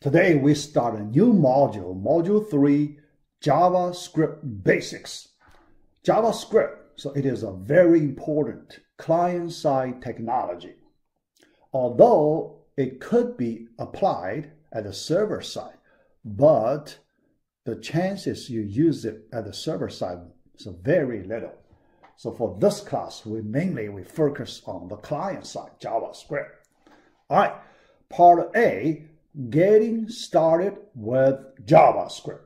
Today we start a new module, Module 3, JavaScript Basics. JavaScript, so it is a very important client-side technology. Although it could be applied at the server side, but the chances you use it at the server side is very little. So for this class, we focus on the client side, JavaScript. All right, part A, getting started with JavaScript.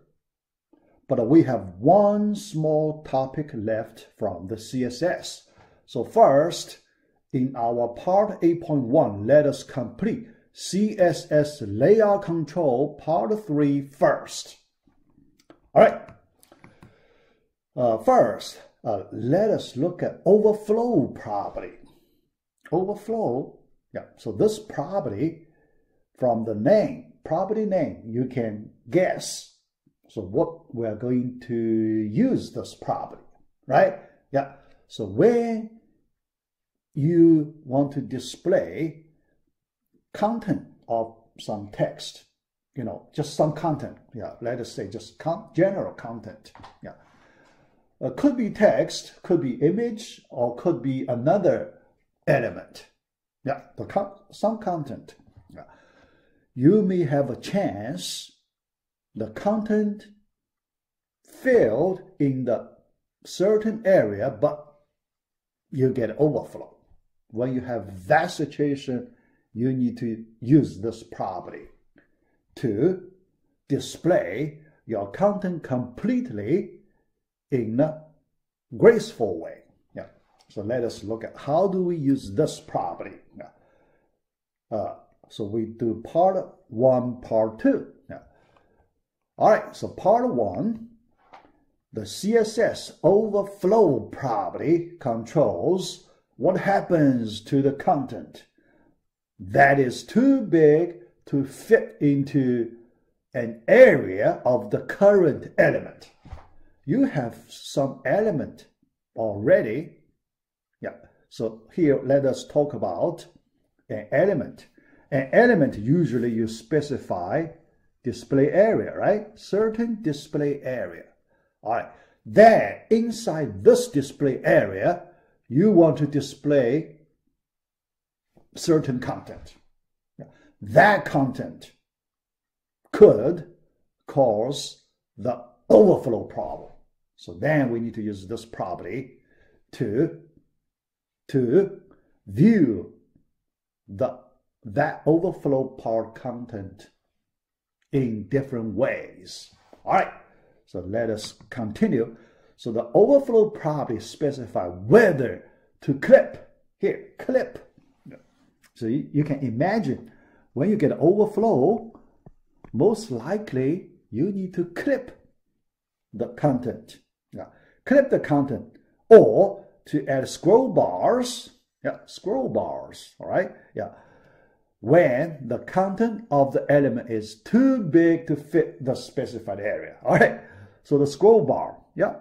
But we have one small topic left from the CSS. So first, in our part 8.1, let us complete CSS layout control part 3 first. All right. First, let us look at overflow property. Overflow, yeah. So this property, from the name, property name, you can guess. So what we're going to use this property, right? Yeah. So when you want to display content of some text, just some content. Yeah, let us say just general content. Yeah, could be text, could be image, or could be another element. Yeah, some content. Yeah. You may have a chance the content filled in the certain area, but you get overflow. When you have that situation, you need to use this property to display your content completely in a graceful way. Yeah. So let us look at how do we use this property. Yeah. So we do part 1, part 2. Yeah. All right, so part 1, the CSS overflow property controls what happens to the content that is too big to fit into an area of the current element. You have some element already. Yeah. So here, let us talk about an element. An element, usually you specify display area, right? Certain display area. All right. Then inside this display area, you want to display certain content. That content could cause the overflow problem. So then we need to use this property to view that overflow part content in different ways. All right, so let us continue. So the overflow property specifies whether to clip. Here, clip. So you can imagine when you get overflow, most likely you need to clip the content. Yeah. Clip the content, or to add scroll bars. Yeah, scroll bars. All right. Yeah. When the content of the element is too big to fit the specified area. All right. So the scroll bar. Yeah.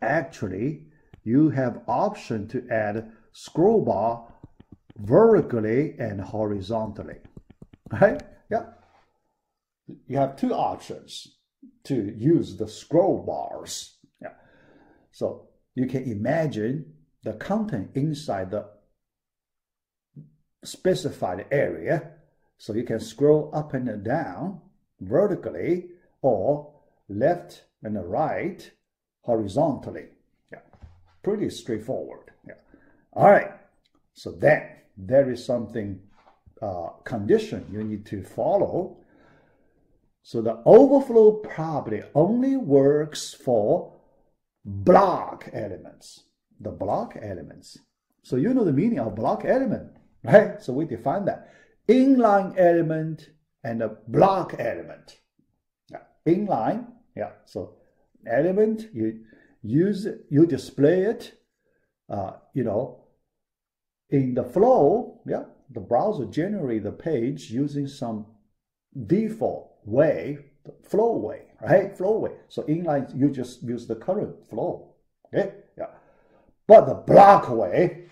Actually, you have option to add scroll bar vertically and horizontally, right? Yeah. You have two options to use the scroll bars. Yeah. So you can imagine the content inside the specified area. So you can scroll up and down vertically, or left and right horizontally. Yeah. Pretty straightforward. Yeah. All right. So then there is something condition you need to follow. So the overflow property only works for block elements. The block elements. So you know the meaning of block element, right? So we define that. Inline element and a block element. Yeah. Inline, yeah. So element, you use it, you display it, in the flow. Yeah, the browser generates the page using some default way, the flow way, right? Flow way. So inline, you just use the current flow. Okay, yeah. But the block way,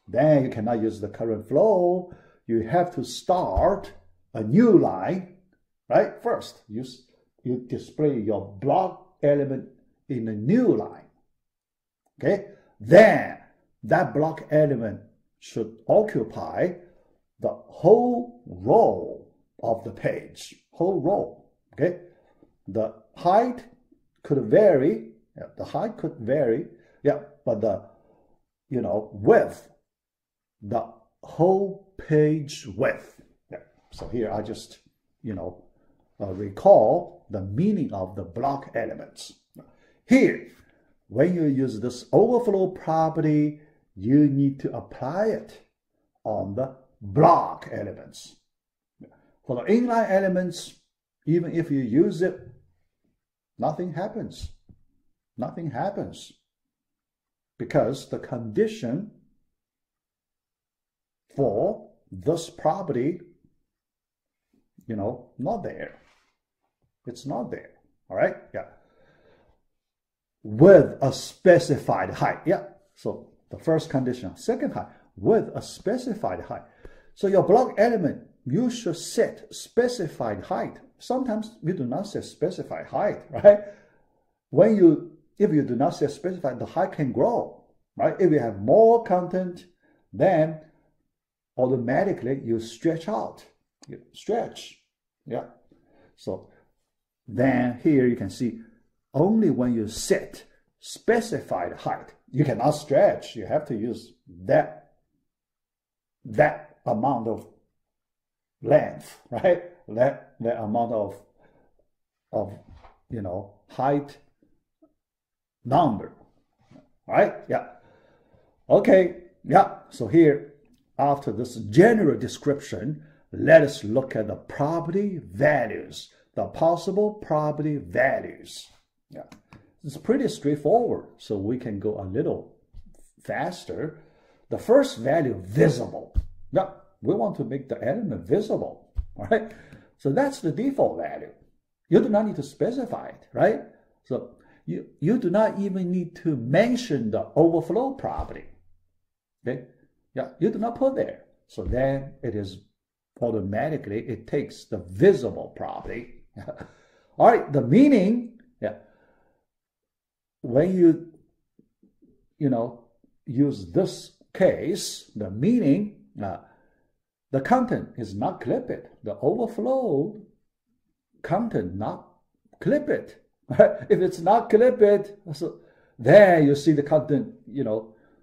then you cannot use the current flow. You have to start a new line, right? First, you display your block element in a new line. Okay? Then that block element should occupy the whole row of the page, whole row. Okay? The height could vary. Yeah, the height could vary. Yeah, but the width, the whole page width. Yeah. So here I just recall the meaning of the block elements. Here, when you use this overflow property, you need to apply it on the block elements. For the inline elements, even if you use it, nothing happens. Nothing happens because the condition for this property, not there. It's not there. All right? Yeah. With a specified height. Yeah. So the first condition, second height, with a specified height. So your block element, you should set specified height. Sometimes you do not set specified height, right? If you do not set specified, the height can grow, right? If you have more content, then automatically you stretch out. You stretch. Yeah. So then here you can see only when you set specified height, you cannot stretch. You have to use that amount of length, right? That amount of height number. All right? Yeah. Okay. Yeah. So here, after this general description, let us look at the property values, the possible property values. Yeah. It's pretty straightforward, so we can go a little faster. The first value, visible. Yeah, we want to make the element visible. All right? So that's the default value. You do not need to specify it, right? So you do not even need to mention the overflow property. Okay? Yeah, you do not put there. So then it is automatically, it takes the visible property. All right, the meaning, yeah. When you use this case, the meaning, the content is not clipped. The overflow content not clipped. If it's not clipped, so there you see the content,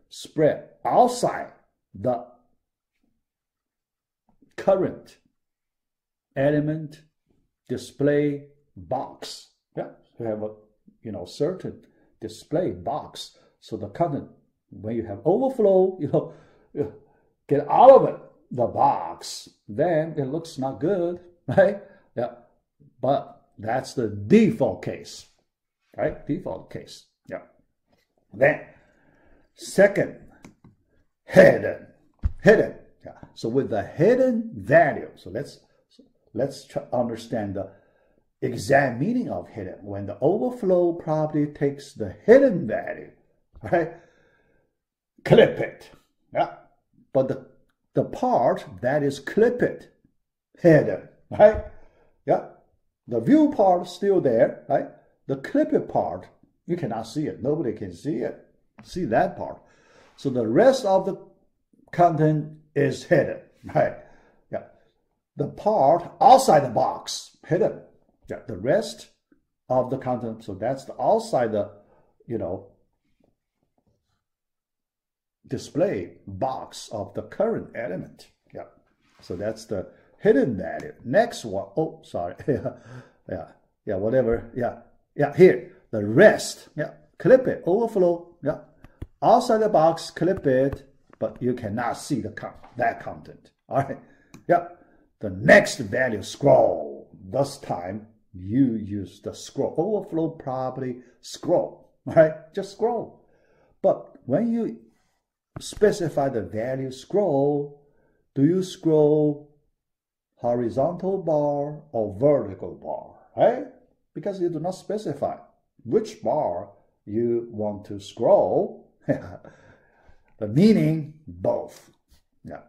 spread outside the current element display box. Yeah, you have a certain display box. So the content, when you have overflow, get out of it, the box, then it looks not good, right? Yeah, but that's the default case, right? Default case. Yeah. Then second, hidden. Yeah. So with the hidden value, so let's try to understand the exact meaning of hidden. When the overflow property takes the hidden value, right? Clip it. Yeah. But the part that is clipped, hidden, right? Yeah. The view part is still there, right? The clipped part, you cannot see it. Nobody can see it. See that part. So the rest of the content is hidden, right? Yeah. The part outside the box, hidden. Yeah. The rest of the content, so that's the outside the, display box of the current element. Yeah. So that's the hidden value. Next one, oh, sorry. yeah, whatever. Yeah, here, the rest. Yeah, clip it, overflow. Yeah, outside the box, clip it, but you cannot see that content. All right. Yeah, the next value, scroll. This time, you use the scroll, overflow property, scroll. All right, just scroll. But when you specify the value scroll, do you scroll horizontal bar or vertical bar, right? Because you do not specify which bar you want to scroll. The meaning, both. Yeah.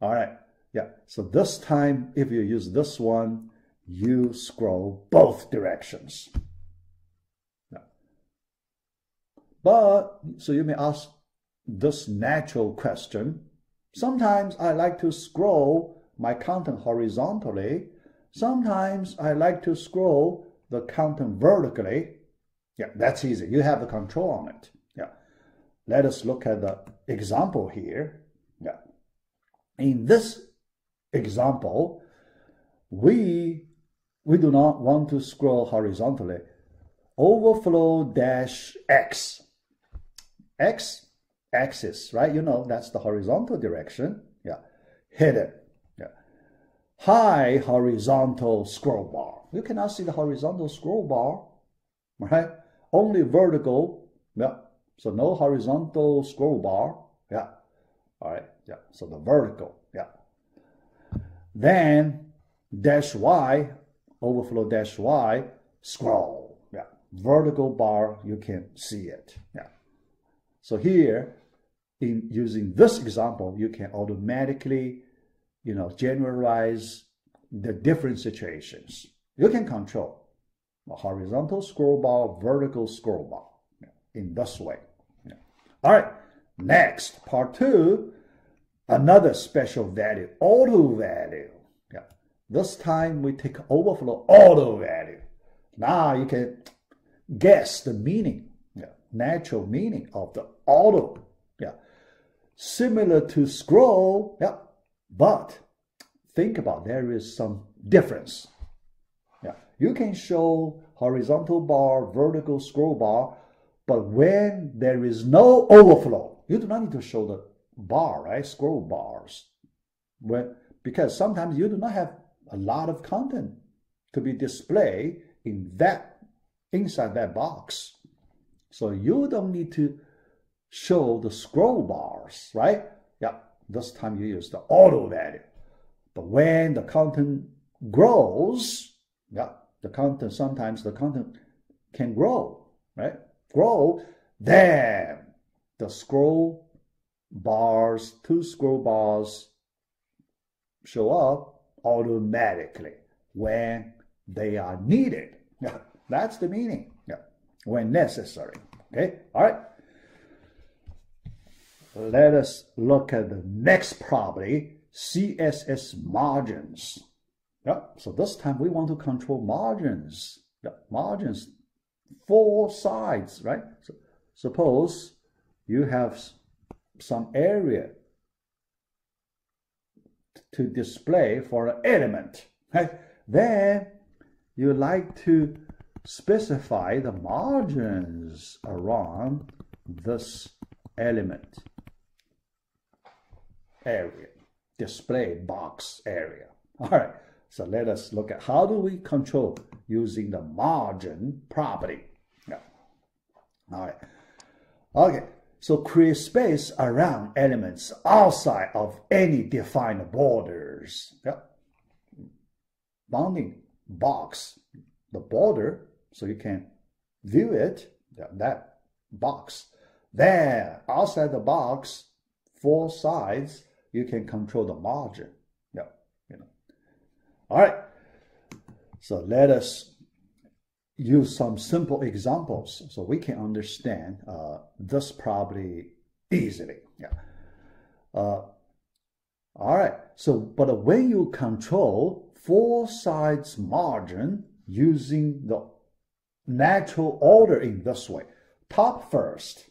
All right. Yeah, so this time, if you use this one, you scroll both directions. Yeah. But, so you may ask this natural question. Sometimes I like to scroll my content horizontally. Sometimes I like to scroll the content vertically. Yeah, that's easy. You have the control on it. Yeah. Let us look at the example here. Yeah. In this example, we do not want to scroll horizontally. Overflow dash X. X axis, right? You know, that's the horizontal direction. Yeah. Hit it. Yeah. High horizontal scroll bar. You cannot see the horizontal scroll bar, right? Only vertical. Yeah. So no horizontal scroll bar. Yeah. All right. Yeah. So the vertical. Yeah. Then dash Y, overflow dash Y, scroll. Yeah. Vertical bar, you can see it. Yeah. So here, in using this example, you can automatically, generalize the different situations. You can control a horizontal scroll bar, vertical scroll bar, in this way. Yeah. All right, next, part 2, another special value, auto value. Yeah. This time we take overflow auto value. Now you can guess the meaning, natural meaning of the auto. Yeah. Similar to scroll, yeah, but think about there is some difference. Yeah. You can show horizontal bar, vertical scroll bar, but when there is no overflow, you do not need to show the bar, right? Scroll bars. Because sometimes you do not have a lot of content to be displayed inside that box. So you don't need to show the scroll bars, right? Yeah, this time you use the auto value. But when the content grows, yeah, sometimes the content can grow, right? Grow, then the scroll bars, 2 scroll bars show up automatically when they are needed. Yeah, that's the meaning. Yeah, when necessary. Okay, all right. Let us look at the next property, CSS margins. Yeah, so this time we want to control margins. Yeah, margins, 4 sides, right? So suppose you have some area to display for an element, right? Then you like to specify the margins around this element area, display box area. All right, so let us look at how do we control using the margin property. Yeah. All right. Okay, so create space around elements outside of any defined borders. Yeah. Bounding box, the border, so you can view it, that box. Then outside the box, 4 sides, you can control the margin. Yeah, All right. So let us use some simple examples so we can understand this property easily. Yeah. All right. So, but when you control 4 sides margin using the natural order in this way, top first,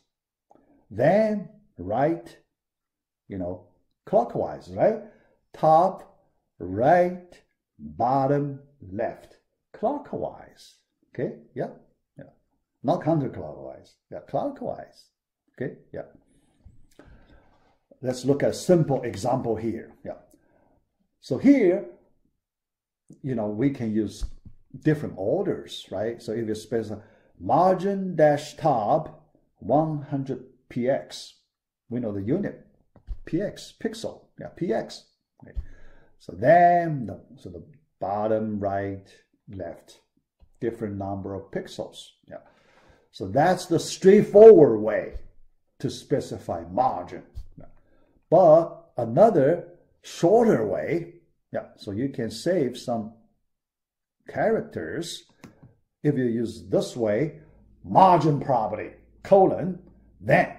then right, clockwise, right? Top, right, bottom, left, clockwise. Okay, yeah. Not counterclockwise, yeah, clockwise. Okay, yeah. Let's look at a simple example here. Yeah. So here, we can use different orders, right? So if you specify margin dash top 100 px, we know the unit, px, pixel, yeah, px. Okay. So then, the bottom, right, left, different number of pixels. Yeah. So that's the straightforward way to specify margin. But another shorter way, yeah, so you can save some characters. If you use this way, margin property, colon, then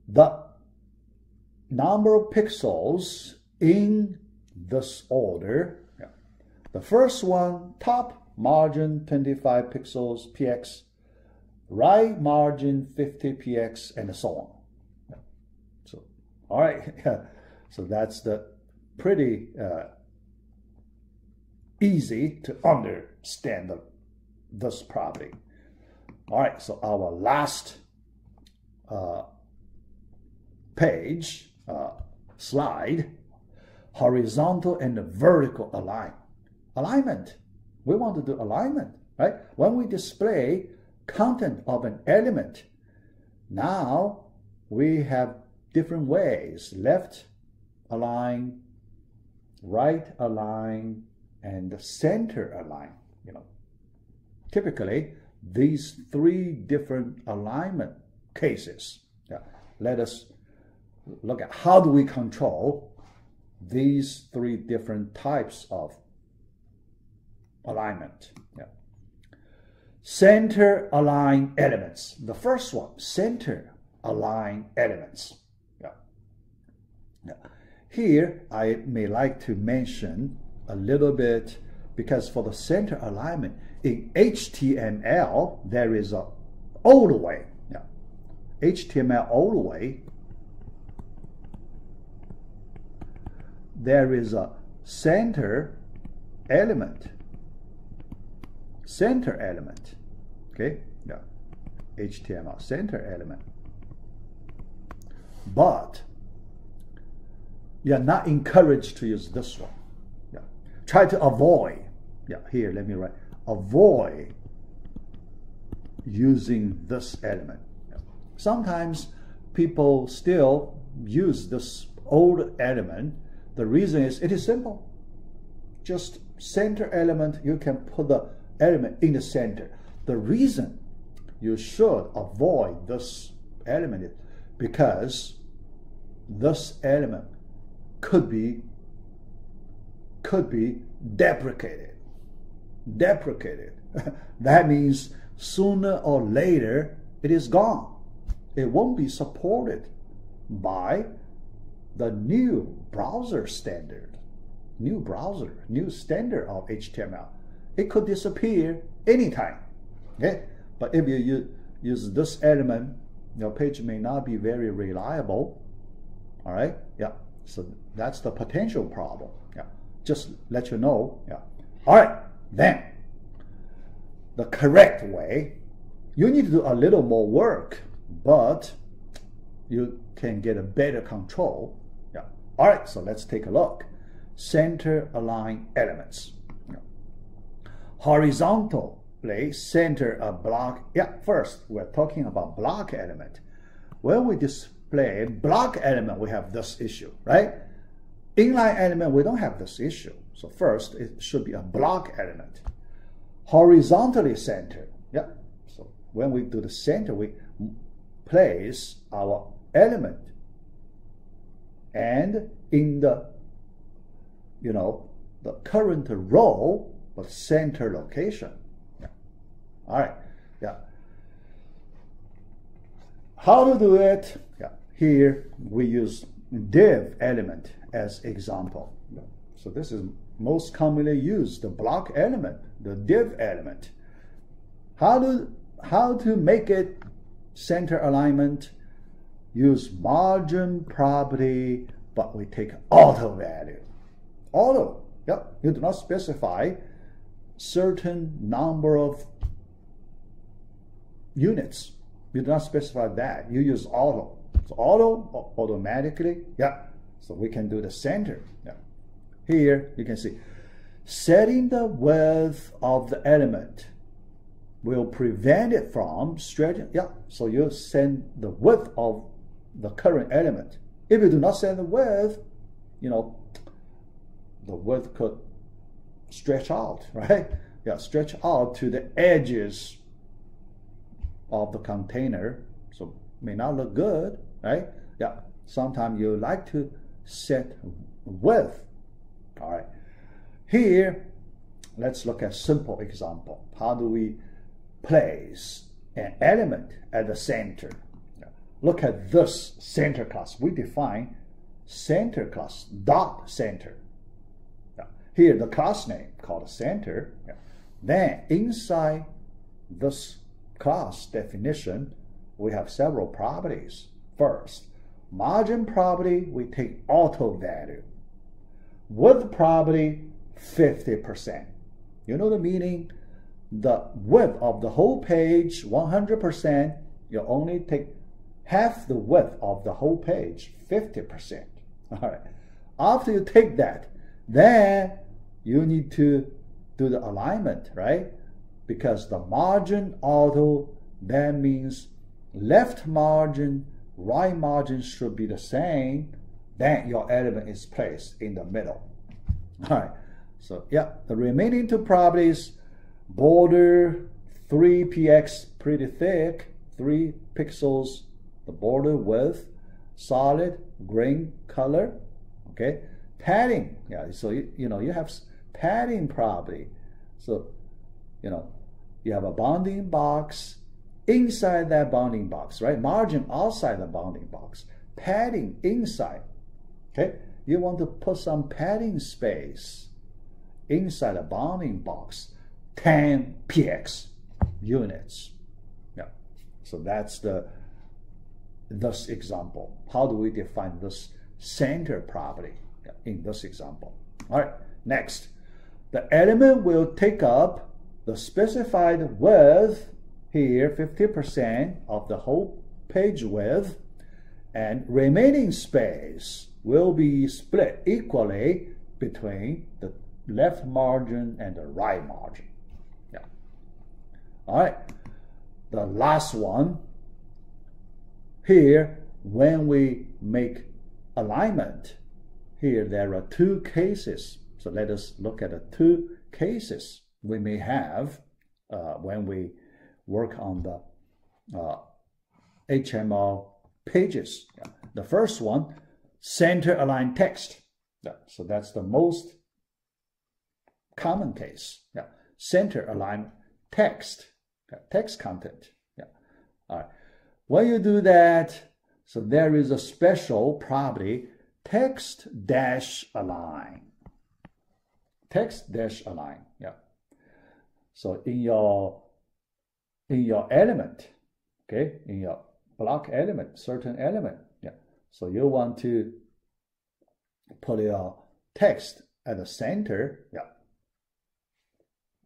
the number of pixels in this order, yeah. The first one, top margin 25 pixels px, right margin 50 px, and so on. Yeah. So, all right, so that's the pretty easy to understand this property. All right, so our last page, slide, horizontal and vertical alignment. We want to do alignment, right? When we display content of an element, now we have different ways: left align, right align, and center align. You know, typically these three different alignment cases. Yeah. Let us look at how do we control these three different types of alignment. Yeah. Center align elements. The first one, center align elements. Yeah. Yeah. Here I may like to mention a little bit, because for the center alignment in HTML there is a old way. Yeah. HTML old way. There is a center element. Center element. Okay? Yeah. HTML center element. But you're not encouraged to use this one. Yeah. Try to avoid. Yeah, here let me write. Avoid using this element. Yeah. Sometimes people still use this old element. The reason is it is simple. Just center element, you can put the element in the center. The reason you should avoid this element is because this element could be deprecated. Deprecated. That means sooner or later it is gone. It won't be supported by the new browser standard, new standard of HTML. It could disappear anytime. Okay? But if you use this element, your page may not be very reliable. All right? Yeah. So that's the potential problem. Yeah. Just let you know. Yeah. All right. Then the correct way, you need to do a little more work, but you can get a better control. Yeah. All right. So let's take a look. Center align elements. Yeah. Horizontally center a block. Yeah. First, we're talking about block element. When we display block element, we have this issue, right? Inline element, we don't have this issue. So first, it should be a block element. Horizontally center. Yeah. So when we do the center, we place our element and in the, the current row, but center location. Yeah. All right. Yeah. How to do it? Yeah. Here we use div element as example. So this is most commonly used, the block element, the div element. How to make it center alignment? Use margin property, but we take auto value. Auto, yeah. You do not specify certain number of units. You do not specify that. You use auto. So auto automatically, yeah. So we can do the center. Yeah. Here you can see setting the width of the element will prevent it from stretching. Yeah. So you send the width of the current element. If you do not send the width, the width could stretch out, right? Yeah, stretch out to the edges of the container, so may not look good, right? Yeah, sometimes you like to set width. All right. Here, let's look at simple example. How do we place an element at the center? Look at this center class. We define center class dot center. Here, the class name called center. Then inside this class definition, we have several properties. First, margin property, we take auto value. Width property, 50%. You know the meaning? The width of the whole page, 100%, you only take half the width of the whole page, 50%. All right. After you take that, then you need to do the alignment, right? Because the margin auto, that means left margin, right margin should be the same. Then your element is placed in the middle. All right. So yeah, the remaining two properties, border 3px, pretty thick, 3 pixels, the border width, solid green color, okay? Padding, yeah, so you have padding property. So, you have a bounding box, inside that bounding box, right? Margin outside the bounding box, padding inside, okay? You want to put some padding space inside a bounding box, 10 px units. Yeah. So that's this example. How do we define this center property in this example? All right, next. The element will take up the specified width here, 50% of the whole page width, and remaining space will be split equally between the left margin and the right margin. Yeah. All right. The last one here, when we make alignment, here there are two cases. So let us look at the two cases we may have when we work on the HTML pages. Yeah. The first one, center aligned text. Yeah. So that's the most common case. Yeah. Center aligned text. Yeah. Text content. Yeah. All right. When you do that, so there is a special property, text-align. Text-align. Yeah. So in your element, okay, in your block element, certain element, yeah. So you want to put your text at the center, yeah.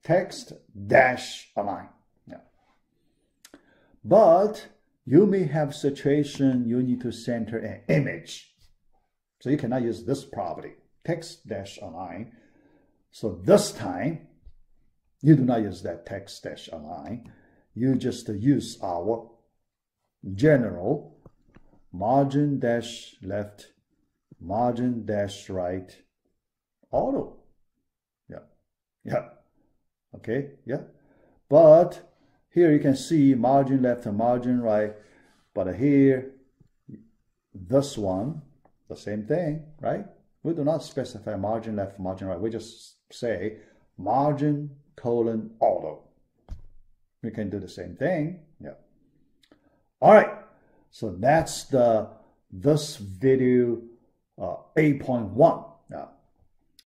Text-align, yeah. But you may have situation you need to center an image. So you cannot use this property, text-align. So this time, you do not use that text-align. You just use our general margin-left, margin-right auto. Yeah, yeah, okay, yeah. But here you can see margin left and margin right. But here, this one, the same thing, right? We do not specify margin left, margin right. We just say margin colon auto. We can do the same thing. Yeah. All right. So that's this video 8.1.